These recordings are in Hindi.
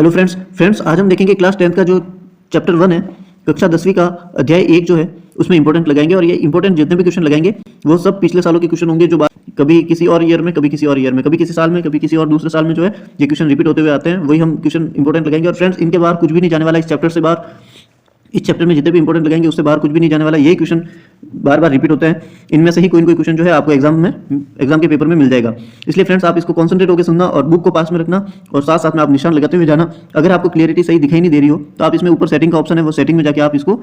हेलो फ्रेंड्स आज हम देखेंगे क्लास 10th का जो चैप्टर 1 है, कक्षा 10वीं का अध्याय 1 जो है उसमें इंपॉर्टेंट लगाएंगे। और ये इंपॉर्टेंट जितने भी क्वेश्चन लगाएंगे वो सब पिछले सालों के क्वेश्चन होंगे, जो कभी किसी और ईयर में, कभी किसी और ईयर में, कभी किसी साल में, कभी किसी और दूसरे साल में जो है ये क्वेश्चन रिपीट होते हुए आते हैं, वही हम क्वेश्चन इंपॉर्टेंट लगाएंगे। और फ्रेंड्स इनके बाहर कुछ भी नहीं जाने वाला, इस चैप्टर से बाहर, इस चैप्टर में जितने भी इंपॉर्टेंट लगाएंगे उससे बाहर कुछ भी नहीं जाने वाला। यही क्वेश्चन बार बार रिपीट होते हैं, इनमें से ही कोई ना कोई क्वेश्चन जो है आपको एग्जाम के पेपर में मिल जाएगा। इसलिए फ्रेंड्स आप इसको कॉन्सेंट्रेट होकर सुनना और बुक को पास में रखना, और साथ साथ में आप निशान लगाते हुए जाना। अगर आपको क्लियरिटी सही दिखाई नहीं दे रही हो तो आप इसमें ऊपर सेटिंग का ऑप्शन है, वो सेटिंग में जाके आप इसको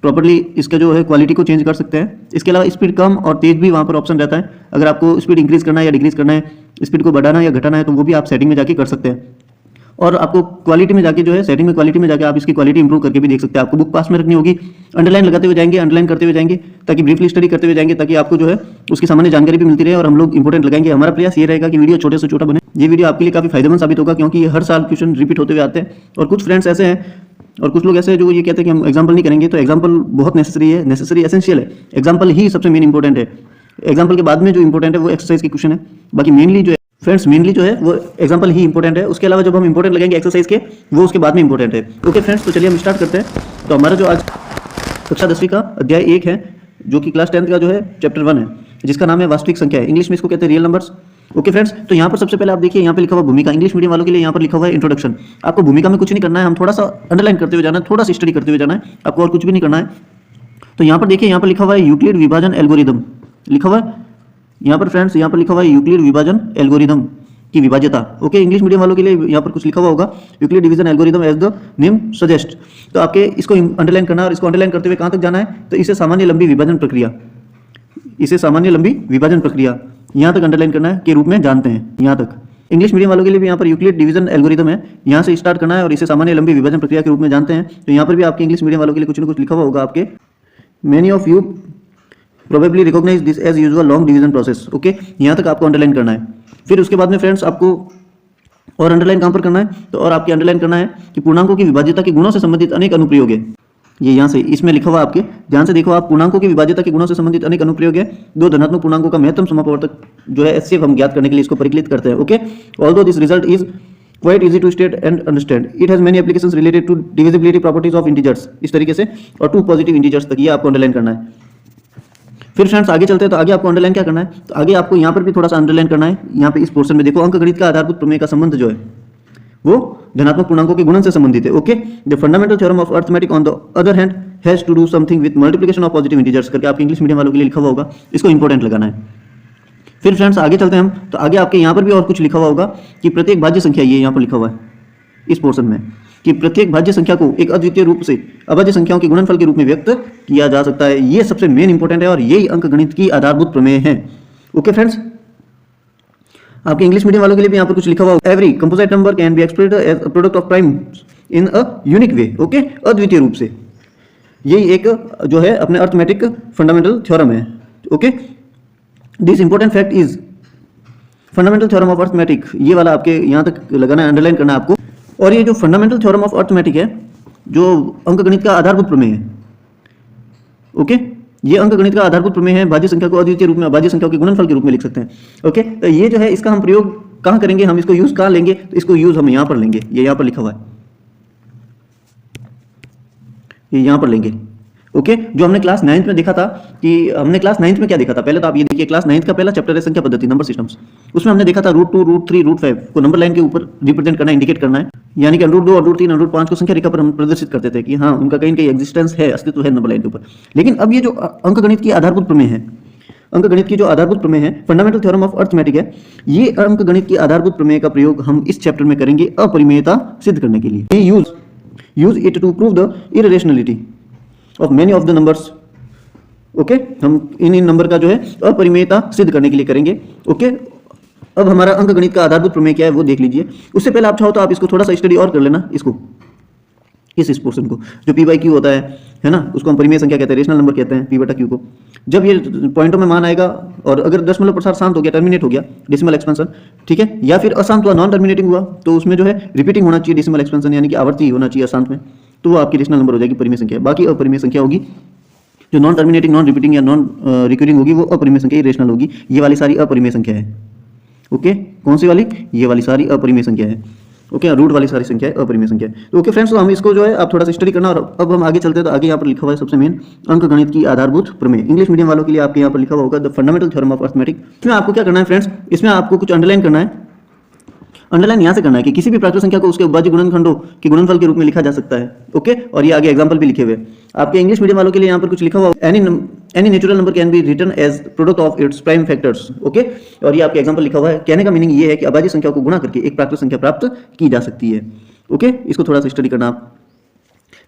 प्रॉपर्ली इसका जो है क्वालिटी को चेंज कर सकते हैं। इसके अलावा स्पीड कम और तेज भी वहाँ पर ऑप्शन रहता है। अगर आपको स्पीड इंक्रीज करना है या डिक्रीज करना है, स्पीड को बढ़ाना या घटाना है, तो वो भी आप सेटिंग में जाके कर सकते हैं। और आपको क्वालिटी में जाके जो है सेटिंग में क्वालिटी में जाके आप इसकी क्वालिटी इंप्रूव करके भी देख सकते हैं। आपको बुक पास में रखनी होगी, अंडरलाइन लगाते हुए जाएंगे, अंडरलाइन करते हुए जाएंगे, ताकि ब्रीफली स्टडी करते हुए जाएंगे, ताकि आपको जो है उसकी सामान्य जानकारी भी मिलती रहे और हम लोग इंपॉर्टेंट लगाएंगे। हमारा प्रयास ये रहेगा कि वीडियो छोटे से छोटा बने। ये वीडियो आपके लिए काफी फायदेमंद साबित होगा, क्योंकि ये हर साल क्वेश्चन रिपीट होते हुए आते हैं। और कुछ फ्रेंड्स ऐसे हैं और कुछ लोग ऐसे हैं जो ये कहते हैं कि हम एग्जाम्पल नहीं करेंगे, तो एग्जाम्पल बहुत नेसेसरी है, एसेंशियल है। एग्जाम्पल ही सबसे मेन इंपॉर्टेंट है। एग्जाम्पल के बाद में जो इंपॉर्टेंट है वो एक्सरसाइज के क्वेश्चन है। बाकी मेनली जो है फ्रेंड्स मेनली जो है वो एग्जाम्पल ही इंपॉर्टेंट है। उसके अलावा जब हम इंपॉर्टेंट लगाएंगे एक्सरसाइज के, वो उसके बाद में इंपॉर्टेंट है। ओके फ्रेंड्स, तो चलिए हम स्टार्ट करते हैं। तो हमारा जो आज कक्षा 10वीं का अध्याय 1 है, जो कि क्लास 10th का जो है चैप्टर 1 है, जिसका नाम है वास्तविक संख्या है। इंग्लिश में इसको कहते हैं रियल नंबर्स। ओके फ्रेंड्स, तो यहाँ पर सबसे पहले आप देखिए, यहाँ पे लिखा हुआ भूमिका। इंग्लिश मीडियम वालों के लिए यहाँ पर लिखा हुआ है इंट्रोडक्शन। आपको भूमिका में कुछ नहीं करना है, हम थोड़ा सा अंडरलाइन करते हुए जाना है, थोड़ा सा स्टडी करते हुए जाना है, आपको और कुछ भी नहीं करना है। तो यहाँ पर देखिए, यहाँ पर लिखा हुआ है यूक्लिड विभाजन एल्गोरिदम, लिखा हुआ है यहाँ पर फ्रेंड्स, यहाँ पर लिखा हुआ है यूक्लिड विभाजन एल्गोरिदम की विभाज्यता। ओके, इंग्लिश मीडियम वालों के लिए यहाँ पर कुछ लिखा हुआ होगा, Euclid division algorithm as the name suggest. तो आपके इसको अंडरलाइन करना, और इसको अंडरलाइन करते हुए कहाँ तक जाना है, तो इसे सामान्य लंबी विभाजन प्रक्रिया, इसे सामान्य लंबी विभाजन प्रक्रिया यहाँ तक अंडरलाइन करना है के रूप में जानते हैं। यहाँ तक इंग्लिश मीडियम वालों के लिए भी यहाँ पर यूक्लिड डिवीजन एल्गोरिदम है, यहाँ से स्टार्ट करना है और इसे सामान्य लंबी विभाजन प्रक्रिया के रूप में जानते हैं। तो यहाँ पर भी आपके इंग्लिश मीडियम वालों के लिए कुछ ना कुछ लिखा हुआ होगा आपके, many of you probably recognise this as usual long division process. Okay, यहाँ तक आपको अंडरलाइन करना है। फिर उसके बाद में फ्रेंड्स आपको और अंडरलाइन कहाँ पर करना है, तो और आपके अंडरलाइन करना है कि पूर्णांकों की विभाज्यता के गुणों से संबंधित अनेक अनुप्रयोग है। ये यहाँ से इसमें लिखा हुआ आपके, ध्यान से देखो आप, पूर्णांकों की विभाज्यता के गुणों से संबंधित अनेक अनुप्रयोग है। दो धनात्मक पूर्णांकों का महत्तम समापवर्तक जो है एचसीएफ हम ज्ञात करने के लिए इसको परिकलित करते हैं। Okay, although this result is quite easy to state and understand, it has many applications related to divisibility properties of integers, इस तरीके से, और टू पॉजिटिव इंटीजर्स तक ये आपको अंडरलाइन करना है। फिर फ्रेंड्स आगे चलते हैं, तो आगे आपको अंडरलाइन क्या करना है, तो आगे आपको यहाँ पर भी थोड़ा सा अंडरलाइन करना है। यहाँ पे इस पोर्शन में देखो, अंकगणित का आधारभूत प्रमेय का संबंध जो है वो धनात्मक पूर्णांकों के गुणन से संबंधित है। Okay, the fundamental theorem of arithmetic on the other hand has to do something with multiplication of positive integers करके आपके इंग्लिश मीडियम वालों के लिए लिखा हुआ होगा, इसको इंपॉर्टेंट लगाना है। फिर फ्रेंड्स आगे चलते हैं हम, तो आगे आपके यहाँ पर भी और कुछ लिखा हुआ होगा कि प्रत्येक भाज्य संख्या, ये यहाँ पर लिखा हुआ है इस पोर्शन में, कि प्रत्येक भाज्य संख्या को एक अद्वितीय रूप से अभाज्य संख्याओं के गुणनफल के रूप में व्यक्त किया जा सकता है। ये सबसे मेन इंपॉर्टेंट है और यही अंकगणित की आधारभूत प्रमेय है। ओके फ्रेंड्स, आपके इंग्लिश मीडियम वालों के लिए भी यहाँ पर कुछ लिखा हुआ है, every composite number can be expressed as a product of primes in a unique way. Okay, अद्वितीय रूप से, यही एक जो है अपने अरिथमेटिक फंडामेंटल थ्योरम है। Okay, this important fact is fundamental theorem of arithmetic, ये वाला आपके यहाँ तक लगाना है, अंडरलाइन करना है आपको। और ये जो फंडामेंटल थ्योरम ऑफ अरिथमेटिक है, जो अंकगणित का आधारभूत प्रमेय है, ओके, ये अंकगणित का आधारभूत प्रमेय है। भाज्य संख्या को अद्वितीय रूप में अभाज्य संख्याओं के गुणनफल के रूप में लिख सकते हैं। ओके, तो ये जो है इसका हम प्रयोग कहाँ करेंगे, हम इसको यूज कहाँ लेंगे, तो इसको यूज हम यहाँ पर लेंगे, ये यहाँ पर लिखा हुआ है, ये यहाँ पर लेंगे। ओके, जो हमने क्लास 9th में देखा था, कि हमने क्लास 9th में क्या देखा था, पहले तो आप ये देखिए, क्लास 9th का पहला चैप्टर है संख्या पद्धति, नंबर सिस्टम्स। उसमें हमने देखा था √2, √3, √5 को नंबर लाइन के ऊपर रिप्रेजेंट करना, इंडिकेट करना है, यानी कि √2 और √3 और √5 को संख्या रेखा पर हम प्रदर्शित करते थे कि हाँ उनका कहीं न कहीं एग्जिस्टेंस है, अस्तित्व है नंबर लाइन के ऊपर। लेकिन अब ये जो अंकगणित की आधारभूत प्रमेय है, अंकगणित की जो आधारभूत प्रमेय है, फंडामेंटल थ्योरम ऑफ अरिथमेटिक है, ये अंकगणित की आधारभूत प्रमेय का प्रयोग हम इस चैप्टर में करेंगे अपरिमेयता सिद्ध करने के लिए। Use it to prove the irrationality of many of the numbers. Okay, हम इन नंबर का जो है अपरिमेयता सिद्ध करने के लिए करेंगे। ओके, अब हमारा अंकगणित का आधारभूत प्रमेय क्या है वो देख लीजिए। उससे पहले आप चाहो तो आप इसको थोड़ा सा स्टडी और कर लेना, इसको इस पोर्शन को, जो p बाई क्यू होता है ना, उसको हम परिमेय संख्या कहते हैं, रेशनल नंबर कहते हैं p बटा क्यू को। जब ये पॉइंटों में मान आएगा और अगर दशमलव प्रसार शांत हो गया, टर्मिनेट हो गया, डेसिमल एक्सपेंशन, ठीक है, या फिर अशांत हुआ, नॉन टर्मिनेटिंग हुआ, तो उसमें जो है रिपीटिंग होना चाहिए डेसिमल एक्सपेंशन, यानी कि आवर्ती होना चाहिए अशांत में, तो वो आपकी रेशनल नंबर हो जाएगी, परिमेय संख्या। बाकी अपरिमेय संख्या होगी, जो नॉन टर्मिनेटिंग, नॉन रिपीटिंग या नॉन रिकरिंग होगी, वो अपरिमेय संख्या, रेशनल होगी। ये वाली सारी अपरिमेय संख्या है। ओके, कौन सी वाली, ये वाली सारी अपरिमेय संख्या है। ओके, रूट वाली सारी संख्या है अपरिमेय संख्या है। तो ओके फ्रेंड्स, तो हम इसको जो है आप थोड़ा सा स्टडी करना। और अब हम आगे चलते हैं, तो आगे यहाँ पर लिखा हुआ है सबसे मेन अंकगणित की आधारभूत प्रमेय। इंग्लिश मीडियम वालों के लिए आपके यहाँ पर लिखा हुआ होगा the fundamental theorem of arithmetic. इसमें आपको क्या करना है फ्रेंड्स, इसमें आपको कुछ अंडरलाइन करना है। अंडरलाइन यहाँ से करना है कि किसी भी प्राकृत संख्या को उसके अविभाज्य गुणनखंडों के गुणनफल के रूप में लिखा जा सकता है। ओके, और ये आगे एग्जांपल भी लिखे हुए आपके इंग्लिश मीडियम वालों के लिए यहाँ पर कुछ लिखा हुआ, any natural number can be written as product of its prime factors. Okay, और ये आपके एग्जांपल लिखा हुआ है। कहने का मीनिंग ये है कि अभाज्य संख्या को गुणा करके एक प्राकृत संख्या प्राप्त की जा सकती है। ओके, इसको थोड़ा सा स्टडी करना आप।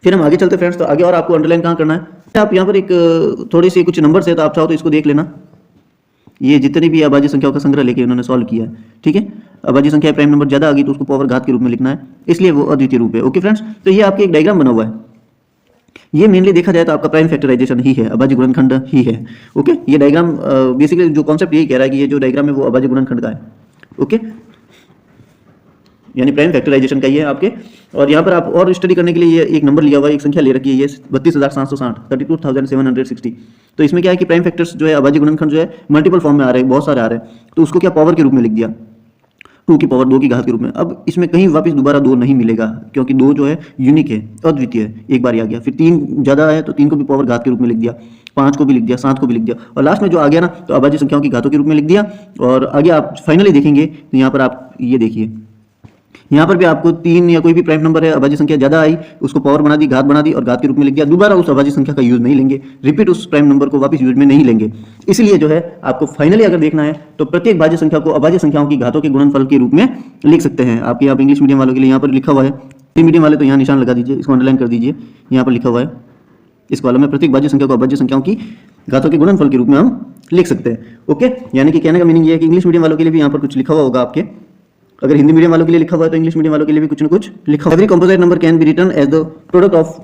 फिर हम आगे चलते फ्रेंड्स, तो आगे और आपको अंडरलाइन कहाँ करना है, आप यहाँ पर एक थोड़ी सी कुछ नंबर है, तो आप चाहो तो इसको देख लेना। ये जितनी भी अभाज्य संख्याओं का संग्रह लेके उन्होंने सॉल्व किया है। ठीक है, अभाज्य संख्या प्राइम नंबर ज्यादा आ गई तो उसको पावर घात के रूप में लिखना है, इसलिए वो अद्वितीय रूप है। ओके फ्रेंड्स, तो ये आपके एक डायग्राम बना हुआ है। ये मेनली देखा जाए तो आपका प्राइम फैक्टराइजेशन ही है, अभाज्य गुणनखंड ही है। ओके, ये डायग्राम बेसिकली जो कॉन्सेप्ट यही कह रहा है कि ये जो डायग्राम है वो अभाज्य गुणनखंड का है। ओके, यानी प्राइम फैक्टराइजेशन का ही है आपके। और यहाँ पर आप और स्टडी करने के लिए ये एक नंबर लिया हुआ है, एक संख्या ले रखी है, ये 32,760 32,760। तो इसमें क्या है कि प्राइम फैक्टर्स जो है अभाज्य गुणनखंड जो है मल्टीपल फॉर्म में आ रहे हैं, बहुत सारे आ रहे हैं, तो उसको क्या पावर के रूप में लिख दिया, 2 की पावर 2 की घात के रूप में। अब इसमें कहीं वापस दोबारा 2 नहीं मिलेगा, क्योंकि 2 जो है यूनिक है, अद्वितीय है, एक बार ही आ गया। फिर 3 ज़्यादा है तो 3 को भी पावर घात के रूप में लिख दिया, 5 को भी लिख दिया, 7 को भी लिख दिया, और लास्ट में जो आ गया ना तो अभाज्य संख्याओं की घातों के रूप में लिख दिया। और आगे आप फाइनली देखेंगे तो यहाँ पर आप ये देखिए, यहाँ पर भी आपको 3 या कोई भी प्राइम नंबर है, अभाज्य संख्या ज्यादा आई, उसको पावर बना दी, घात बना दी और घात के रूप में लिख दिया। दोबारा उस अभाज्य संख्या का यूज नहीं लेंगे, रिपीट उस प्राइम नंबर को वापस यूज में नहीं लेंगे। इसलिए जो है आपको फाइनली अगर देखना है तो प्रत्येक भाज्य संख्या को अभाज्य संख्याओं की घातों के गुणनफल के रूप में लिख सकते हैं। आपके यहाँ इंग्लिश मीडियम वालों के लिए यहाँ पर लिखा हुआ है, हिंदी मीडियम वाले तो यहाँ निशान लगा दीजिए, इसको अंडरलाइन कर दीजिए। यहाँ पर लिखा हुआ है इस कॉलम में प्रत्येक भाज्य संख्या को अभाज्य संख्याओं की घातों के गुणनफल के रूप में हम लिख सकते हैं। ओके, यानी कि कहने का मीनिंग ये है कि इंग्लिश मीडियम वालों के लिए भी यहाँ पर कुछ लिखा हुआ होगा आपके, अगर हिंदी मीडियम वालों के लिए लिखा हुआ है तो इंग्लिश मीडियम वालों के लिए भी कुछ ना कुछ लिखा हुआ है। Every composite number can be written as the product of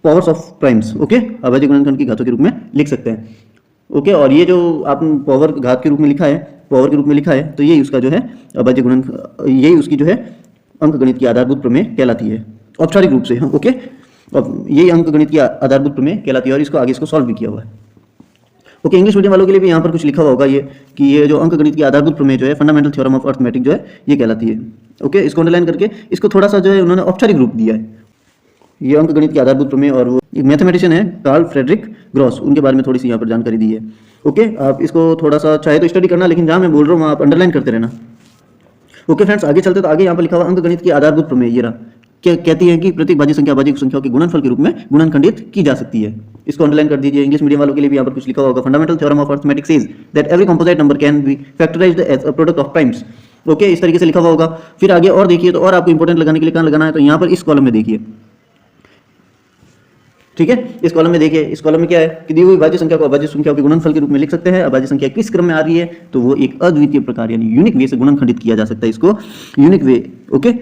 powers of primes. Okay, अभाज्य गुणनखंड की घातों के रूप में लिख सकते हैं। ओके, और ये जो आपने पावर घात के रूप में लिखा है, पावर के रूप में लिखा है, तो ये उसका जो है अभाज्य गुणनखंड, यही उसकी जो है अंकगणित की आधारभूत प्रमेय कहलाती है औपचारिक रूप से। ओके, और यही अंकगणित की आधारभूत प्रमेय कहलाती है, और इसको आगे इसको सॉल्व भी किया हुआ है। ओके, इंग्लिश मीडियम वालों के लिए भी यहाँ पर कुछ लिखा हुआ होगा, ये कि ये जो अंकगणित की आधारभूत प्रमेय जो है फंडामेंटल थ्योरम ऑफ अर्थमेटिक जो है ये कहलाती है। ओके, इसको अंडरलाइन करके इसको थोड़ा सा जो है उन्होंने औपचारिक रूप दिया है, ये अंकगणित की आधारभूत प्रमेय। और वो एक मैथमेटिशियन है कार्ल फ्रेडरिक ग्रॉस, उनके बारे में थोड़ी सी यहाँ पर जानकारी दी है। ओके, आप इसको थोड़ा सा चाहे तो स्टडी करना, लेकिन जहाँ मैं बोल रहा हूँ आप अंडरलाइन करते रहना। ओके फ्रेंड्स, आगे चलते तो आगे यहाँ पर लिखा हुआ अंकगणित की आधारभूत प्रमेय ये रहा, क्या कहती है कि प्रत्येक भाज्य संख्या अभाज्य संख्याओं के गुणनफल के रूप में गुणनखंडित की जा सकती है। इसको अंडरलाइन कर दीजिए। इंग्लिश मीडियम वालों के लिए भी यहाँ पर कुछ लिखा होगा, fundamental theorem of arithmetic says that every composite number can be factorised as a product of primes. Okay, इस तरीके से लिखा हुआ होगा। फिर आगे और देखिए, तो और आपको इंपॉर्टेंट लगाने के लिए कहाँ लगाना है, तो यहाँ पर इस कॉलम में देखिए। ठीक है, इस कॉलम में देखिए, इस कॉलम में क्या है कि दी हुई भाज्य संख्या को अभाज्य संख्याओं के गुणनफल के रूप में लिख सकते हैं। अभाज्य संख्या किस क्रम में आ रही है, तो वो एक अद्वितीय प्रकार यानी यूनिक वे से गुणनखंडित किया जा सकता है, इसको यूनिक वे ओके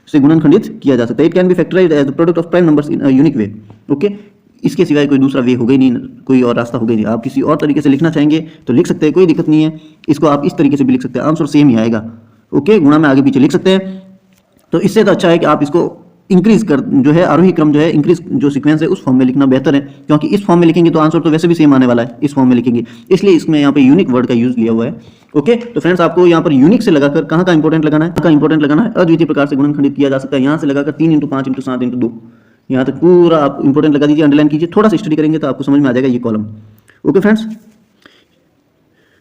से गुणनखंडित किया जा सकता है। It can be factorised as the product of prime numbers in a unique way. Okay, इसके सिवाय कोई दूसरा वे होगा ही नहीं, कोई और रास्ता होगा ही नहीं। आप किसी और तरीके से लिखना चाहेंगे तो लिख सकते हैं, कोई दिक्कत नहीं है। इसको आप इस तरीके से भी लिख सकते हैं, आंसर सेम ही आएगा। ओके, गुणा में आगे पीछे लिख सकते हैं। तो इससे तो अच्छा है कि आप इसको इंक्रीज कर जो है आरोही क्रम जो है इंक्रीज जो सीक्वेंस है उस फॉर्म में लिखना बेहतर है, क्योंकि इस फॉर्म में लिखेंगे तो आंसर तो वैसे भी सेम आने वाला है, इस फॉर्म में लिखेंगे, इसलिए इसमें यहाँ पे यूनिक वर्ड का यूज लिया हुआ है। ओके, तो फ्रेंड्स आपको यहाँ पर यूनिक से लगाकर कहाँ का इंपॉर्टेंट लगाना है, कहाँ का इंपॉर्टेंट लगाना है, अद्वितीय प्रकार से गुणनखंडित किया जा सकता है। यहाँ से लगाकर 3 × 5 × 7 × 2 यहाँ तक पूरा आप इंपॉर्टेंट लगा दीजिए, अंडरलाइन कीजिए। थोड़ा सा स्टडी करेंगे तो आपको समझ में आ जाएगा ये column. Okay friends,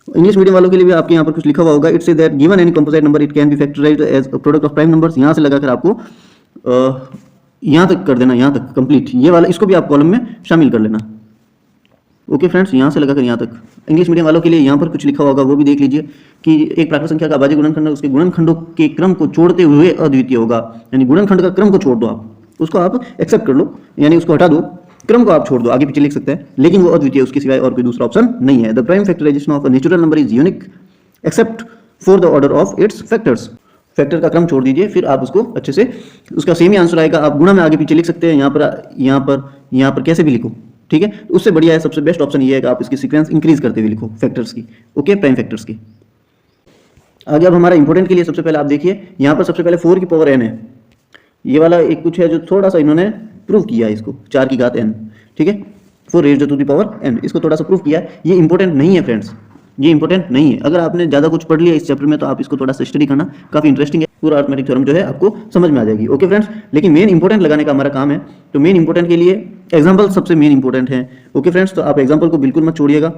English medium वालों के लिए भी आपके यहाँ पर कुछ लिखा हुआ होगा, it's that given any composite number it can be factorised as a product of prime numbers. यहाँ से लगाकर आपको यहाँ तक कर देना, यहाँ तक कंप्लीट, ये वाला इसको भी आप कॉलम में शामिल कर लेना। ओके फ्रेंड्स, यहाँ से लगाकर यहाँ तक। इंग्लिश मीडियम वालों के लिए यहाँ पर कुछ लिखा होगा, वो भी देख लीजिए कि एक प्राकृत संख्या का अभाज्य गुणनखंड उसके गुणनखंडों के क्रम को छोड़ते हुए अद्वितीय होगा। यानी गुणनखंड का क्रम को छोड़ दो, आप उसको आप एक्सेप्ट कर लो, यानी उसको हटा दो, क्रम को आप छोड़ दो, आगे पीछे लिख सकते हैं, लेकिन वो अद्वितीय, उसके सिवाय और कोई दूसरा ऑप्शन नहीं है। The prime factorisation of a natural number is unique except for the order of its factors. Factor का क्रम छोड़ दीजिए, फिर आप उसको अच्छे से, उसका सेम ही आंसर आएगा। आप गुणा में आगे पीछे लिख सकते हैं, यहाँ पर कैसे भी लिखो, ठीक है। उससे बढ़िया है, सबसे बेस्ट ऑप्शन ये है कि आप इसकी सीक्वेंस इंक्रीज करते हुए लिखो फैक्टर्स की। ओके, प्राइम फैक्टर्स की। आगे अब हमारा इंपॉर्टेंट के लिए सबसे पहले आप देखिए, यहाँ पर सबसे पहले 4 की पावर n है। ये वाला एक कुछ है जो थोड़ा सा इन्होंने प्रूव किया है, इसको 4 की घात n, ठीक है, 4 raised to the power n, इसको थोड़ा सा प्रूव किया है। ये इंपॉर्टेंट नहीं है फ्रेंड्स, ये इंपॉर्टेंट नहीं है। अगर आपने ज़्यादा कुछ पढ़ लिया इस चैप्टर में तो आप इसको थोड़ा सा स्टडी करना, काफ़ी इंटरेस्टिंग है, पूरा अरिथमेटिक थ्योरम जो है आपको समझ में आ जाएगी। ओके फ्रेंड्स, लेकिन मेन इंपॉर्टेंट लगाने का हमारा काम है, तो मेन इंपॉर्टेंट के लिए एग्जाम्पल सबसे मेन इंपॉर्टेंट है। ओके फ्रेंड्स, तो आप एग्जाम्पल को बिल्कुल मत छोड़िएगा।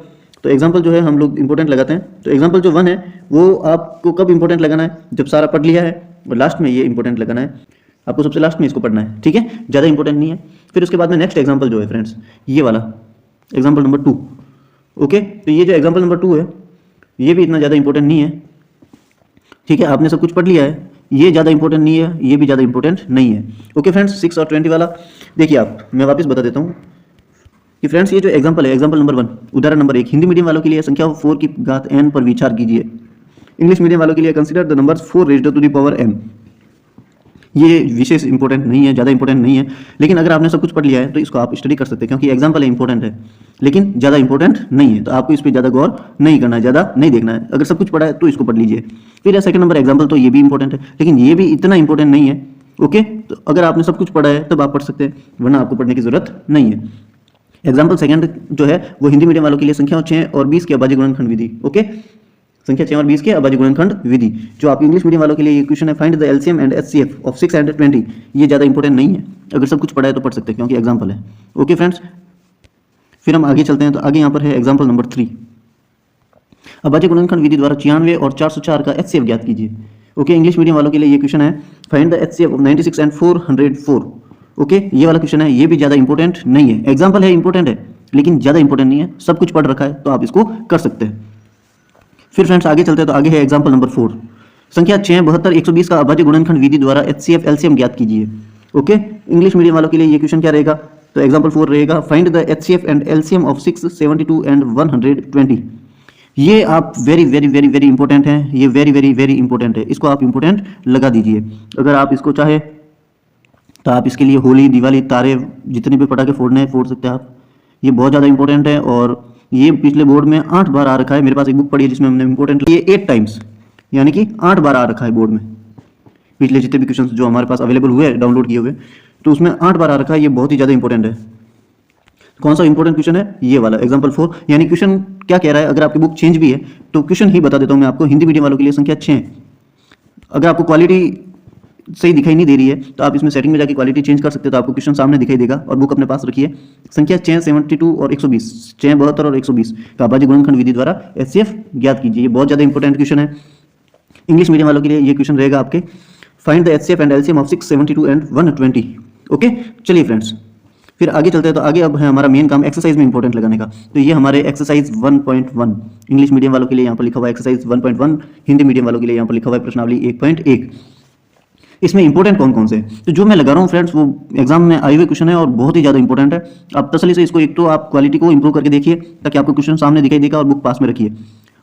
तो एग्जाम्पल जो है हम लोग इंपॉर्टेंट लगाते हैं। तो एग्जाम्पल जो 1 है वो आपको कब इंपॉर्टेंट लगाना है, जब सारा पढ़ लिया है, और लास्ट में ये इंपॉर्टेंट लगाना है, आपको सबसे लास्ट में इसको पढ़ना है, ठीक है, ज़्यादा इंपॉर्टेंट नहीं है। फिर उसके बाद में नेक्स्ट एग्जाम्पल जो है फ्रेंड्स, ये वाला एग्जाम्पल नंबर 2। ओके, तो ये जो एग्जाम्पल नंबर 2 है ये भी इतना ज़्यादा इंपॉर्टेंट नहीं है, ठीक है, आपने सब कुछ पढ़ लिया है, ये ज़्यादा इंपॉर्टेंट नहीं है, ये भी ज़्यादा इंपॉर्टेंट नहीं है। ओके फ्रेंड्स, 6 और 20 वाला देखिए आप, मैं वापस बता देता हूँ कि फ्रेंड्स ये जो एग्जाम्पल है, एग्जाम्पल नंबर 1, उदाहरण नंबर 1, हिंदी मीडियम वालों के लिए संख्या 4 की घात n पर विचार कीजिए। इंग्लिश मीडियम वालों के लिए consider the numbers 4 raised to the power n। ये विशेष इंपॉर्टेंट नहीं है, ज़्यादा इंपॉर्टेंट नहीं है, लेकिन अगर आपने सब कुछ पढ़ लिया है तो इसको आप स्टडी कर सकते हैं, क्योंकि एग्जाम्पल है, इंपॉर्टेंट है, लेकिन ज़्यादा इंपॉर्टेंट नहीं है, तो आपको इस पर ज़्यादा गौर नहीं करना है, ज़्यादा नहीं देखना है। अगर सब कुछ पढ़ा है तो इसको पढ़ लीजिए। फिर सेकंड नंबर एग्जाम्पल, तो ये भी इंपॉर्टेंट है, लेकिन ये भी इतना इंपॉर्टेंट नहीं है। ओके, तो अगर आपने सब कुछ पढ़ा है तब आप पढ़ सकते हैं, वरना आपको पढ़ने की जरूरत नहीं है। एग्जाम्पल सेकंड जो है वो हिंदी मीडियम वालों के लिए संख्या 6 और 20 के अभाज्य गुणनखंड विधि। ओके, संख्या 6 और 20 के अभाज्य गुणनखंड विधि, जो आप इंग्लिश मीडियम वालों के लिए ये क्वेश्चन है, find the LCM and HCF of 6 and 20। ये ज़्यादा इंपॉर्टेंट नहीं है, अगर सब कुछ पढ़ा है तो पढ़ सकते हैं, क्योंकि एग्जाम्पल है। ओके फ्रेंड्स, फिर हम आगे चलते हैं। तो आगे यहाँ पर है एग्जाम्पल नंबर 3, अभाज्य गुणनखंड विधि द्वारा 96 और 404 का एचसीएफ ज्ञात कीजिए। ओके, इंग्लिश मीडियम वालों के लिए ये क्वेश्चन है, find the HCF of 96 and 404। Okay, ये वाला क्वेश्चन है, ये भी ज़्यादा इंपॉर्टेंट नहीं है, एग्जाम्पल है, इंपॉर्टेंट है, लेकिन ज़्यादा इंपॉर्टेंट नहीं है, सब कुछ पढ़ रखा है तो आप इसको कर सकते हैं। फिर फ्रेंड्स आगे चलते हैं, तो आगे है एग्जाम्पल नंबर 4, संख्या 6, 72, 120 का अभाज्य गुणनखंड विधि द्वारा एचसीएफ एलसीएम ज्ञात कीजिए। ओके, इंग्लिश मीडियम वालों के लिए ये क्वेश्चन क्या रहेगा, तो एग्जाम्पल 4 रहेगा, find the HCF and LCM of 6, 72 and 120। ये आप very very very very important है, ये वेरी वेरी वेरी इंपॉर्टेंट है, इसको आप इंपॉर्टेंट लगा दीजिए। अगर आप इसको चाहे तो आप इसके लिए होली, दिवाली, तारे, जितने भी पटाखे फोड़ने हैं फोड़ सकते हैं आप। ये बहुत ज़्यादा इंपॉर्टेंट है, और ये पिछले बोर्ड में 8 बार आ रखा है। मेरे पास एक बुक पड़ी है जिसमें हमने इंपॉर्टेंट, ये 8 टाइम्स यानी कि 8 बार आ रखा है बोर्ड में, पिछले जितने भी क्वेश्चन जो हमारे पास अवेलेबल हुए डाउनलोड किए हुए, तो उसमें 8 बार आ रखा है। ये बहुत ही ज़्यादा इंपॉर्टेंट है। कौन सा इंपॉर्टेंट क्वेश्चन है, ये वाला एग्जाम्पल 4। यानी क्वेश्चन क्या कह रहा है, अगर आपकी बुक चेंज भी है तो क्वेश्चन ही बता देता हूँ मैं आपको। हिंदी मीडियम वालों के लिए संख्या 6, अगर आपको क्वालिटी सही दिखाई नहीं दे रही है तो आप इसमें सेटिंग में जाके क्वालिटी चेंज कर सकते हो, तो आपको क्वेश्चन सामने दिखाई देगा, और बुक अपने पास रखिए। संख्या 6, 72 और 120, 6, 72 और 120 का अभाज्य गुणनखंड विधि द्वारा एचसीएफ ज्ञात कीजिए। ये बहुत ज़्यादा इंपॉर्टेंट क्वेश्चन है। इंग्लिश मीडियम वालों के लिए ये क्वेश्चन रहेगा आपके, find the HCF and LCM of 6, 72 and 120। Okay, चलिए फ्रेंड्स फिर आगे चलते हैं। तो आगे अब है हमारा मेन काम एक्सरसाइज में इंपॉर्टेंट लगाने का। तो ये हमारे एक्सरसाइज 1.1 इंग्लिश मीडियम वालों के लिए यहाँ पर लिखा हुआ है एक्सरसाइज 1.1, हिंदी मीडियम वालों के लिए यहाँ पर लिखा हुआ है प्रश्नावली 1.1। इसमें इंपॉर्टेंट कौन कौन से, तो जो मैं लगा रहा हूँ फ्रेंड्स वो एग्जाम में आए हुए क्वेश्चन है और बहुत ही ज़्यादा इंपॉर्टेंट है। आप तसल्ली से इसको, एक तो आप क्वालिटी को इंप्रूव करके देखिए ताकि आपको क्वेश्चन सामने दिखाई देगा, और बुक पास में रखिए।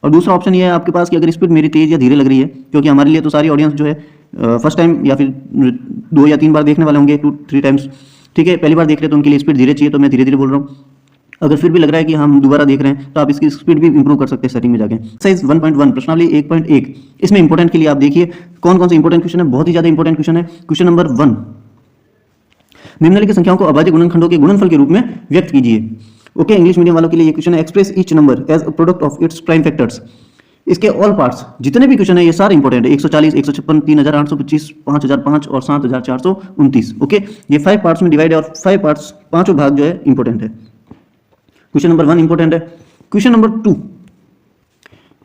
और दूसरा ऑप्शन ये है आपके पास कि अगर स्पीड मेरी तेज़ या धीरे लग रही है, क्योंकि हमारे लिए तो सारी ऑडियंस जो है फर्स्ट टाइम या फिर 2 या 3 बार देखने वाले होंगे, 2-3 टाइम्स, ठीक है, पहली बार देख रहे हैं तो उनके लिए स्पीड धीरे चाहिए, तो मैं धीरे धीरे बोल रहा हूँ। अगर फिर भी लग रहा है कि हम दोबारा देख रहे हैं तो आप इसकी स्पीड भी इंप्रूव कर सकते हैं सेटिंग में जाके। एक्सरसाइज 1.1 प्रश्नावली 1.1, इसमें इंपॉर्टेंट के लिए आप देखिए कौन कौन से इंपॉर्टेंट क्वेश्चन है, बहुत ही ज्यादा इंपॉर्टेंट क्वेश्चन है। क्वेश्चन नंबर 1, निम्नलिखित संख्याओं को अभाज्य गुणनखंडों के गुणनफल के रूप में व्यक्त कीजिए। ओके, इंग्लिश मीडियम वालों के लिए ये क्वेश्चन है, express each number as a product of its prime factors. इसके ऑल पार्ट्स जितने भी क्वेश्चन है ये सारे इंपॉर्टेंट है, 140, 156, 3825, 5005 और 7429। ओके, ये 5 पार्ट्स में डिवाइड है, और 5 पार्ट्स, 5 भाग जो है इंपॉर्टेंट है। क्वेश्चन नंबर 1 इंपॉर्टेंट है। क्वेश्चन नंबर 2,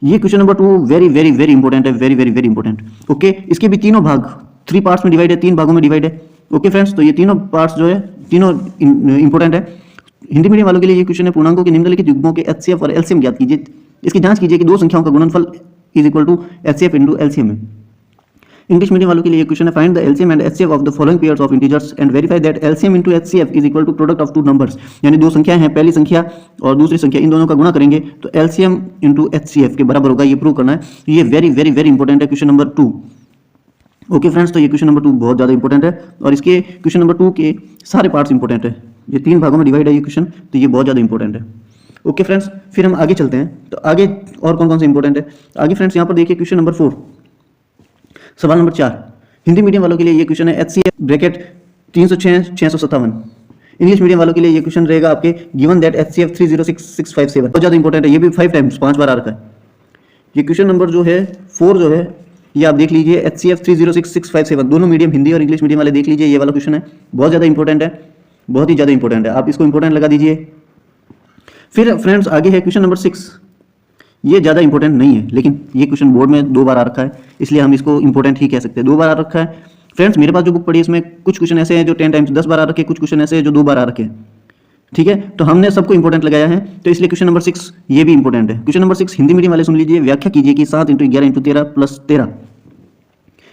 ये question number 2 very very very important है, very very very important. Okay, इसके भी तीनों भाग 3 पार्ट्स में डिवाइड है, 3 भागों में डिवाइड है। ओके फ्रेंड्स, तो ये तीनों पार्ट्स जो है तीनों इंपॉर्टेंट है। हिंदी मीडियम वालों के लिए ये क्वेश्चन है, पूर्णांकों के निम्नलिखित युग्मों के एचसीएफ और एलसीएम ज्ञात कीजिए। इसकी जांच कीजिए कि दो संख्याओं का गुणनफल is equal to HCF into LCM है। इंग्लिश मीडियम वालों के लिए क्वेश्चन है, find the LCM and HCF of the following pairs of integers and verify that LCM into HCF is equal to product of 2 numbers. यानी 2 संख्याएं हैं, पहली संख्या और दूसरी संख्या, इन दोनों का गुणा करेंगे तो एलसीएम इंटू एचसीएफ के बराबर होगा, ये प्रूव करना है। ये वेरी वेरी वेरी इंपॉर्टेंट है क्वेश्चन नंबर 2। ओके फ्रेंड्स, तो ये क्वेश्चन नंबर 2 बहुत ज़्यादा इंपॉर्टेंट है, और इसके क्वेश्चन नंबर 2 के सारे पार्ट्स इंपॉर्टेंट है। ये 3 भागों में डिवाइड है ये क्वेश्चन, तो ये बहुत ज़्यादा इंपॉर्टेंट है। ओके फ्रेंड्स, फिर हम आगे चलते हैं। तो आगे और कौन कौन से इंपॉर्टेंट है आगे फ्रेंड्स, यहाँ पर देखिए क्वेश्चन नंबर 4, सवाल नंबर 4। हिंदी मीडियम वालों के लिए ये क्वेश्चन है, एचसीएफ ब्रैकेट 306 657। इंग्लिश मीडियम वालों के लिए ये क्वेश्चन रहेगा आपके, गिवन दैट एचसीएफ 306657। बहुत ज़्यादा इंपॉर्टेंट है, ये भी 5 टाइम्स 5 बार आ रखा है। ये क्वेश्चन नंबर जो है 4 जो है ये आप देख लीजिए, HCF 3066557, दोनों मीडियम हिंदी और इंग्लिश मीडियम वाले देख लीजिए, ये वाला क्वेश्चन है, बहुत ज़्यादा इंपॉर्टेंट है, बहुत ही ज़्यादा इंपॉर्टेंट है, आप इसको इंपॉर्टेंट लगा दीजिए। फिर फ्रेंड्स आगे है क्वेश्चन नंबर 6, ये ज़्यादा इंपॉर्टेंट नहीं है, लेकिन ये क्वेश्चन बोर्ड में 2 बार आ रखा है, इसलिए हम इसको इंपॉर्टेंट ही कह सकते हैं, 2 बार आ रखा है। फ्रेंड्स मेरे पास जो बुक पड़ी है इसमें कुछ क्वेश्चन ऐसे हैं जो 10 टाइम्स 10 बार आ रखे हैं, कुछ क्वेश्चन ऐसे हैं जो 2 बार आ रखे हैं, ठीक है, तो हमने सबको इंपॉर्टेंट लगाया है, तो इसलिए क्वेश्चन नंबर 6 ये भी इंपॉर्टेंट है। क्वेश्चन नंबर 6 हिंदी मीडियम वाले सुन लीजिए, व्याख्या कीजिए कि 7 × 11 × 13 + 13।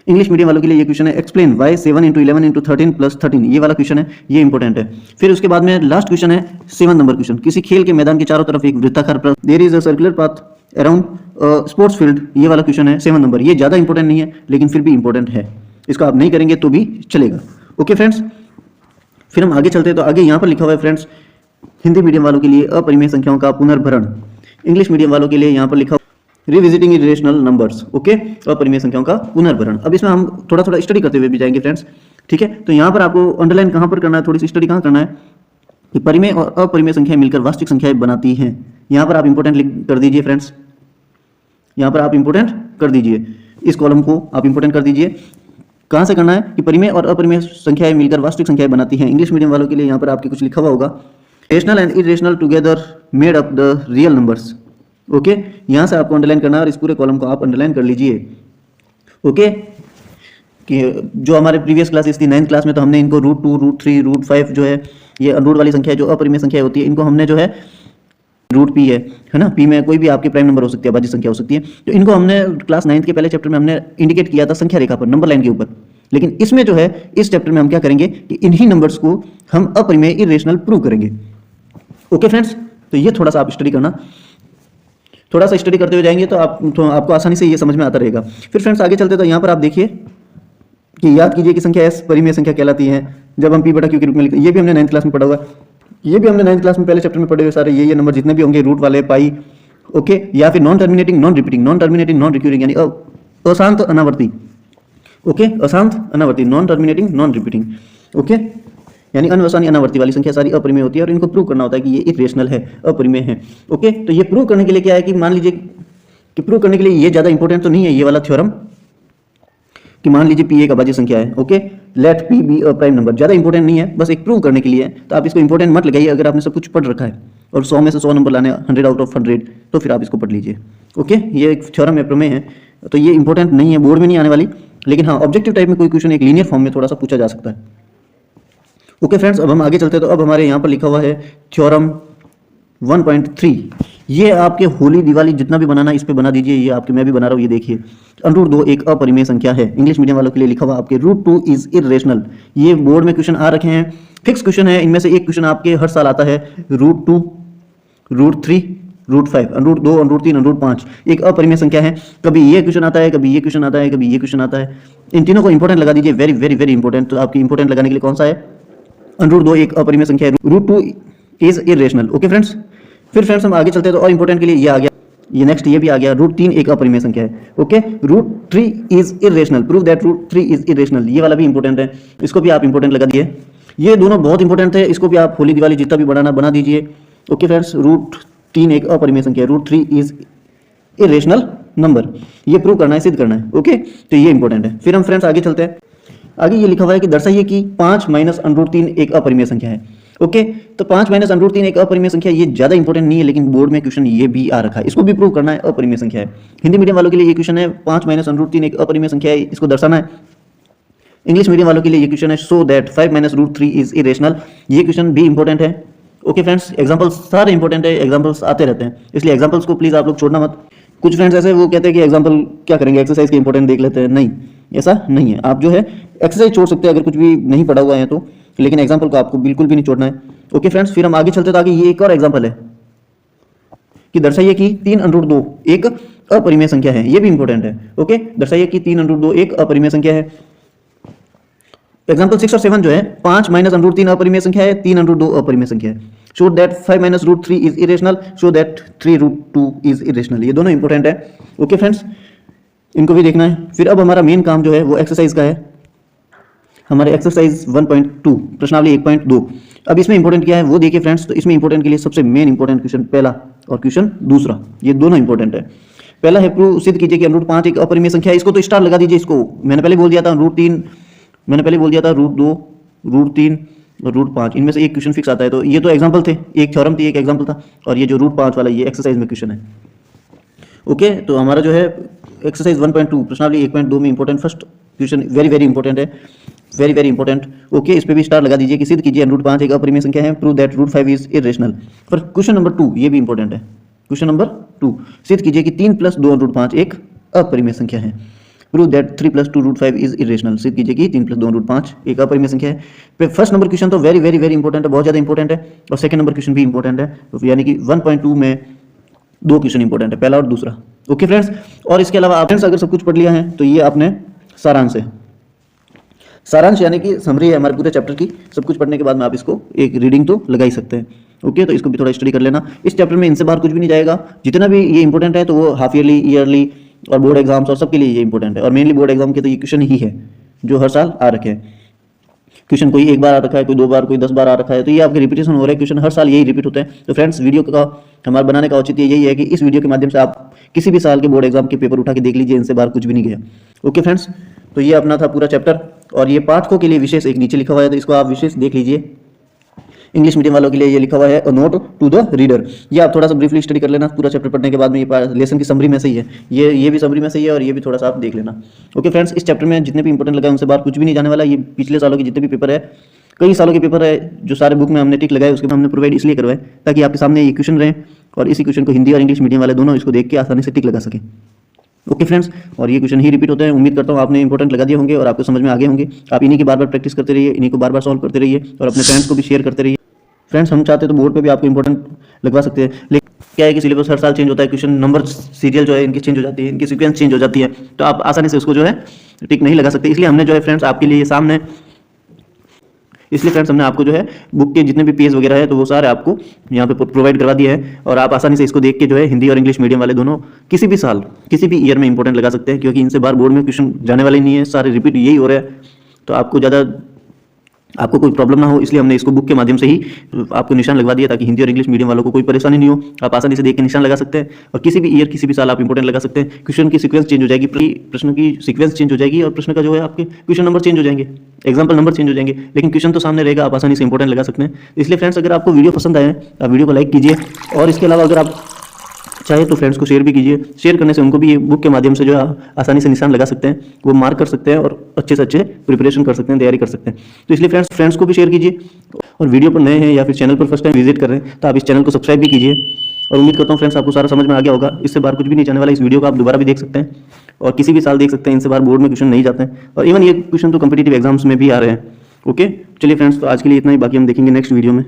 इंग्लिश मीडियम वालों के लिए ये क्वेश्चन है, एक्सप्लेन वाई 7 × 11 × 13 + 13, ये वाला क्वेश्चन है, ये इंपॉर्टेंट है। फिर उसके बाद में लास्ट क्वेश्चन है 7 नंबर क्वेश्चन, किसी खेल के मैदान के चारों तरफ एक वृत्ताकार पथ, there is a circular path around sports field, ये वाला क्वेश्चन है 7 नंबर, ये ज़्यादा इंपॉर्टेंट नहीं है लेकिन फिर भी इंपॉर्टेंट है, इसको आप नहीं करेंगे तो भी चलेगा। ओके फ्रेंड्स, फिर हम आगे चलते हैं, तो आगे यहाँ पर लिखा हुआ है फ्रेंड्स, हिंदी मीडियम वालों के लिए अपरिमेय संख्याओं का पुनर्भरण, इंग्लिश मीडियम वालों के लिए यहाँ पर लिखा रिविजिटिंग इरेशनल नंबर्स, ओके, अपरिमेय संख्याओं का पुनर्भरण। अब इसमें हम थोड़ा थोड़ा स्टडी करते हुए भी जाएंगे फ्रेंड्स, ठीक है, तो यहाँ पर आपको अंडरलाइन कहाँ पर करना है, थोड़ी सी स्टडी कहाँ करना है कि परिमेय और अपरिमेय संख्याएं मिलकर वास्तविक संख्याएं बनाती हैं, यहाँ पर आप इंपॉर्टेंट लिख कर दीजिए फ्रेंड्स, यहाँ पर आप इंपॉर्टेंट कर दीजिए, इस कॉलम को आप इंपॉर्टेंट कर दीजिए। कहाँ से करना है कि परिमेय और अपरिमेय संख्याएं मिलकर वास्तविक संख्याएं बनाती हैं। इंग्लिश मीडियम वालों के लिए यहाँ पर आपके कुछ लिखा हुआ होगा, rational and irrational together made up the real numbers, okay, यहाँ से आपको अंडरलाइन करना है और इस पूरे कॉलम को आप अंडरलाइन कर लीजिए। ओके, कि जो हमारे प्रीवियस क्लासेस थी 9th क्लास में, तो हमने इनको √2, √3, √5 जो है ये अंडर वाली संख्या जो अपरिमेय संख्या होती है, इनको हमने जो है √p है ना, p में कोई भी आपके प्राइम नंबर हो सकती है, भाज्य संख्या हो सकती है, तो इनको हमने क्लास 9th के पहले चैप्टर में हमने इंडिकेट किया था संख्या रेखा पर, नंबर लाइन के ऊपर। लेकिन इसमें जो है इस चैप्टर में हम क्या करेंगे कि इन्हीं नंबर्स को हम अपरिमेय इरेशनल प्रूव करेंगे। ओके फ्रेंड्स, तो ये थोड़ा सा आप स्टडी करना, थोड़ा सा स्टडी करते हुए जाएंगे तो आपको आसानी से ये समझ में आता रहेगा। फिर फ्रेंड्स आगे चलते तो यहाँ पर आप देखिए कि याद कीजिए कि संख्या s परिमेय संख्या कहलाती है जब हम p/q के रूप में लिखते हैं, ये भी हमने 9th क्लास में पढ़ा हुआ है, ये भी हमने 9th क्लास में पहले चैप्टर में पढ़े हुए सारे ये नंबर जितने भी होंगे, रूट वाले, पाई, ओके, या फिर non terminating non repeating, non terminating non recurring यानी अशांत अनावर्ती, ओके, अशांत अनावर्ती, non terminating non repeating, okay, यानी अनवसानी अनावर्ती वाली संख्या सारी अपरिमेय होती है और इनको प्रूव करना होता है कि ये इरेशनल है, अपरिमेय है। ओके, तो ये प्रूव करने के लिए क्या है कि मान लीजिए कि प्रूव करने के लिए ये ज़्यादा इंपॉर्टेंट तो नहीं है ये वाला थ्योरम कि मान लीजिए p एक अभाज्य संख्या है, okay, let p be a prime number, ज़्यादा इंपॉर्टेंट नहीं है, बस एक प्रूव करने के लिए है, तो आप इसको इंपॉर्टेंट मत लगाइए। अगर आपने सब कुछ पढ़ रखा है और 100 में से 100 नंबर लाने 100 आउट ऑफ 100, तो फिर आप इसको पढ़ लीजिए। ओके, ये एक थ्योरम है, प्रमेय है, तो ये इंपॉर्टेंट नहीं है, बोर्ड में नहीं आने वाली, लेकिन हाँ ऑब्जेक्टिव टाइप में कोई क्वेश्चन एक लीनियर फॉर्म में थोड़ा सा पूछा जा सकता है। ओके फ्रेंड्स, अब हम आगे चलते हैं, तो अब हमारे यहाँ पर लिखा हुआ है थ्योरम 1.3, ये आपके होली दिवाली जितना भी बनाना इस पे बना दीजिए, ये आपके मैं भी बना रहा हूँ, ये देखिए, √2 एक अपरिमेय संख्या है। इंग्लिश मीडियम वालों के लिए लिखा हुआ आपके √2 इज इरेशनल, ये बोर्ड में क्वेश्चन आ रखे हैं, फिक्स क्वेश्चन है, इनमें से एक क्वेश्चन आपके हर साल आता है, √2, √3, √5, √2, √3, √5 एक अपरिमेय संख्या है। कभी ये क्वेश्चन आता है, कभी ये क्वेश्चन आता है, कभी ये क्वेश्चन आता है, इन तीनों को इंपॉर्टेंट लगा दीजिए, वेरी वेरी वेरी इंपॉर्टेंट। तो आपकी इंपॉर्टेंट लगाने के लिए कौन सा है, √2 एक अपरिमेय संख्या है, √2 इज इरेशनल। ओके फ्रेंड्स, फिर फ्रेंड्स हम आगे चलते हैं, तो और इंपॉर्टेंट के लिए ये आ गया, ये नेक्स्ट ये भी आ गया, √3 एक अपरिमेय संख्या है। Okay, √3 is irrational, prove that √3 is irrational, ये वाला भी इंपॉर्टेंट है, इसको भी आप इंपॉर्टेंट लगा दिए। ये दोनों बहुत इंपॉर्टेंट है, इसको भी आप होली दिवाली जितना भी बनाना बना दीजिए। ओके फ्रेंड्स, √3 एक अपरिमेय संख्या है, √3 इज इरेशनल नंबर, ये प्रूव करना है, सिद्ध करना है। ओके, तो ये इंपॉर्टेंट है। फिर हम फ्रेंड्स आगे चलते हैं, आगे ये लिखा हुआ है कि दर्शाइए कि 5 - √3 एक अपरिमेय संख्या है। ओके, तो 5 - √3 एक अपरिमेय संख्या, ये ज़्यादा इंपॉर्टेंट नहीं है, लेकिन बोर्ड में क्वेश्चन ये भी आ रखा है, इसको भी प्रूव करना है, अपरिमेय संख्या है। हिंदी मीडियम वालों के लिए ये क्वेश्चन है, 5 - √3 एक अपरिमेय संख्या है, इसको दर्शाना है। इंग्लिश मीडियम वालों के लिए ये क्वेश्चन है, सो दैट 5 - √3 इज इरेशनल, ये क्वेश्चन भी इंपॉर्टेंट है। ओके फ्रेंड्स, एग्जाम्पल्स सारे इंपॉर्टेंट है, एग्जाम्पल्स आते रहते हैं, इसलिए एग्जाम्पल्स को प्लीज़ आप लोग छोड़ना मत। कुछ फ्रेंड्स ऐसे वो कहते हैं कि एग्जाम्पल क्या करेंगे, एक्सरसाइज के इंपॉर्टेंट देख लेते हैं, नहीं, ऐसा नहीं है। आप जो है एक्सरसाइज छोड़ सकते हैं अगर कुछ भी नहीं पढ़ा हुआ है तो, लेकिन एग्जाम्पल को आपको बिल्कुल भी नहीं छोड़ना है। ओके फ्रेंड्स, फिर हम आगे चलते तो आगे ये एक और एग्जाम्पल है कि दर्शाइए कि 3 √2 एक अपरिमेय संख्या है, ये भी इंपॉर्टेंट है। ओके, दर्शाइए कि 3 √2 एक अपरिमेय संख्या है। एग्जाम्पल 6 और 7 जो है, 5 - √3 अपरिमेय संख्या है, 3 √2 अपरिमेय संख्या है। Show that 5 - √3 is irrational, show that 3 √2 is irrational, ये दोनों इंपॉर्टेंट है। ओके फ्रेंड्स, इनको भी देखना है। फिर अब हमारा मेन काम जो है वो एक्सरसाइज का है, हमारे एक्सरसाइज 1.2 प्रश्नावली 1.2। अब इसमें इंपॉर्टेंट क्या है वो देखिए फ्रेंड्स, तो इसमें इंपॉर्टेंट के लिए सबसे मेन इंपॉर्टेंट क्वेश्चन पहला और क्वेश्चन दूसरा, ये दोनों इंपॉर्टेंट है। पहला है प्रूव सिद्ध कीजिए कि √5 एक अपरिमेय संख्या है। इसको तो स्टार लगा दीजिए। इसको मैंने पहले बोल दिया था √3, मैंने पहले बोल दिया था √2, √3 और √5 इनमें से एक क्वेश्चन फिक्स आता है। तो ये तो एग्जाम्पल थे, एक थ्योरम थी, एक एग्जाम्पल था, और ये जो √5 वाला ये एक्सरसाइज में क्वेश्चन है। ओके, तो हमारा जो है एक्सरसाइज 1.2 प्रश्नावली 1.2 में important first question very very important है, वेरी वेरी इंपॉर्टेंट। ओके, इस पे भी स्टार लगा दीजिए कि सिद्ध कीजिए √5 एक अपरिमेय संख्या है, प्रूव दैट √5 इज इरेशनल। पर क्वेश्चन नंबर 2 ये भी इंपॉर्टेंट है। क्वेश्चन नंबर 2 सिद्ध कीजिए कि 3 + 2 √5 एक अपरिमेय संख्या है, प्रूव दैट 3 + 2 √5 इज इरेशनल। सिद्ध कीजिए कि 3 + 2 √5 एक अपरिमेय संख्या है। फर्स्ट नंबर क्वेश्चन तो वेरी वेरी वेरी इंपॉर्टेंट है, बहुत ज़्यादा इंपॉर्टेंट है, और सेकंड नंबर क्वेश्चन भी इंपॉर्टेंट है। तो यानी कि 1.2 में 2 क्वेश्चन इंपॉर्टेंट है, पहला और दूसरा। ओके फ्रेंड्स, और इसके अलावा आप फ्रेंड्स अगर सब कुछ पढ़ लिया है तो ये आपने सारांश है। सारांश यानी कि समरी है हमारे पूरे चैप्टर की। सब कुछ पढ़ने के बाद में आप इसको एक रीडिंग तो लगा ही सकते हैं। ओके, तो इसको भी थोड़ा स्टडी कर लेना। इस चैप्टर में इनसे बाहर कुछ भी नहीं जाएगा। जितना भी ये इंपॉर्टेंट है तो वो हाफ ईयरली और बोर्ड एग्जाम्स और सबके लिए ये इंपॉर्टेंट है, और मेनली बोर्ड एग्जाम के तो ये क्वेश्चन ही है जो हर साल आ रखे हैं। क्वेश्चन कोई एक बार आ रखा है, कोई 2 बार, कोई 10 बार आ रखा है, तो ये आपके रिपीटेशन हो रहा है, क्वेश्चन हर साल यही रिपीट होते हैं। तो फ्रेंड्स, वीडियो का हमारा बनाने का औचित्य यही है कि इस वीडियो के माध्यम से आप किसी भी साल के बोर्ड एग्जाम के पेपर उठा के देख लीजिए, इनसे बाहर कुछ भी नहीं गया। ओके फ्रेंड्स, तो ये अपना था पूरा चैप्टर, और ये पाठकों के लिए विशेष एक नीचे लिखा हुआ है, तो इसको आप विशेष देख लीजिए। इंग्लिश मीडियम वालों के लिए ये लिखा हुआ है a note to the reader. ये आप थोड़ा सा ब्रीफली स्टडी कर लेना पूरा चैप्टर पढ़ने के बाद में। ये लेसन की समरी में से ही है, ये भी समरी में से ही है, और ये भी थोड़ा सा आप देख लेना। ओके फ्रेंड्स, इस चैप्टर में जितने भी इंपॉर्टेंट लगा उनसे बाहर कुछ भी नहीं जाने वाला। ये पिछले सालों के जितने भी पेपर है, कई सालों के पेपर है, जो सारे बुक में हमने टिक लगाए, उसके हमने प्रोवाइड इसलिए करवाए ताकि आपके सामने ये क्वेश्चन रहे, और इसी क्वेश्चन को हिंदी और इंग्लिश मीडियम वाले दोनों इसको देख के आसानी से टिक लगा सके। ओके फ्रेंड्स, और ये क्वेश्चन ही रिपीट होते हैं। उम्मीद करता हूँ आपने इंपॉर्टेंट लगा दिए होंगे और आपको समझ में आ गए होंगे। आप इन्हीं की बार बार प्रैक्टिस करते रहिए, इन्हीं को बार बार सॉल्व करते रहिए, और अपने फ्रेंड्स को भी शेयर करते रहिए। फ्रेंड्स, हम चाहते हैं तो बोर्ड पे भी आपको इंपॉर्टेंट लगवा सकते हैं, लेकिन क्या है कि सिलेबस हर साल चेंज होता है, क्वेश्चन नंबर सीरियल जो है इनकी चेंज हो जाती है, इनकी सीक्वेंस चेंज हो जाती है, तो आप आसानी से उसको जो है टिक नहीं लगा सकते। इसलिए हमने जो है फ्रेंड्स आपके लिए सामने, इसलिए फ्रेंड्स हमने आपको जो है बुक के जितने भी पेज वगैरह है तो वो सारे आपको यहाँ पे प्रोवाइड करवा दिया है, और आप आसानी से इसको देख के जो है हिंदी और इंग्लिश मीडियम वाले दोनों किसी भी साल किसी भी ईयर में इंपॉर्टेंट लगा सकते हैं, क्योंकि इनसे बाहर बोर्ड में क्वेश्चन जाने वाले नहीं है, सारे रिपीट यही हो रहे हैं। तो आपको कोई प्रॉब्लम ना हो, इसलिए हमने इसको बुक के माध्यम से ही आपको निशान लगवा दिया, ताकि हिंदी और इंग्लिश मीडियम वालों को कोई परेशानी नहीं हो। आप आसानी से देख के निशान लगा सकते हैं, और किसी भी ईयर किसी भी साल आप इंपॉर्टेंट लगा सकते हैं। क्वेश्चन की सीक्वेंस चेंज हो जाएगी, प्रश्न की सीक्वेंस चेंज हो जाएगी, और प्रश्न का जो है आपके क्वेश्चन नंबर चेंज हो जाएंगे, एग्जाम्पल नंबर चेंज हो जाएंगे, लेकिन क्वेश्चन तो सामने रहेगा, आप आसानी से इंपॉर्टेंट लगा सकते हैं। इसलिए फ्रेंड्स, अगर आपको वीडियो पसंद आए आप वीडियो को लाइक कीजिए, और इसके अलावा अगर आप चाहे तो फ्रेंड्स को शेयर भी कीजिए। शेयर करने से उनको भी ये बुक के माध्यम से जो है आसानी से निशान लगा सकते हैं, वो मार्क कर सकते हैं, और अच्छे से अच्छे प्रिपरेशन कर सकते हैं, तैयारी कर सकते हैं। तो इसलिए फ्रेंड्स को भी शेयर कीजिए, और वीडियो पर नए हैं या फिर चैनल पर फर्स्ट टाइम विजिट कर रहे हैं तो आप इस चैनल को सब्सक्राइब भी कीजिए। और उम्मीद करता हूँ फ्रेंड्स आपको सारा समझ में आ गया होगा। इससे बाहर कुछ भी नहीं जाने वाला। इस वीडियो को आप दोबारा भी देख सकते हैं, और किसी भी साल देख सकते हैं, इनसे बाहर बोर्ड में क्वेश्चन नहीं जाते हैं, और इवन ये क्वेश्चन तो कॉम्पिटिटिव एग्जाम्स में भी आ रहे हैं। ओके, चलिए फ्रेंड्स, तो आज के लिए इतना ही, बाकी हम देखेंगे नेक्स्ट वीडियो में।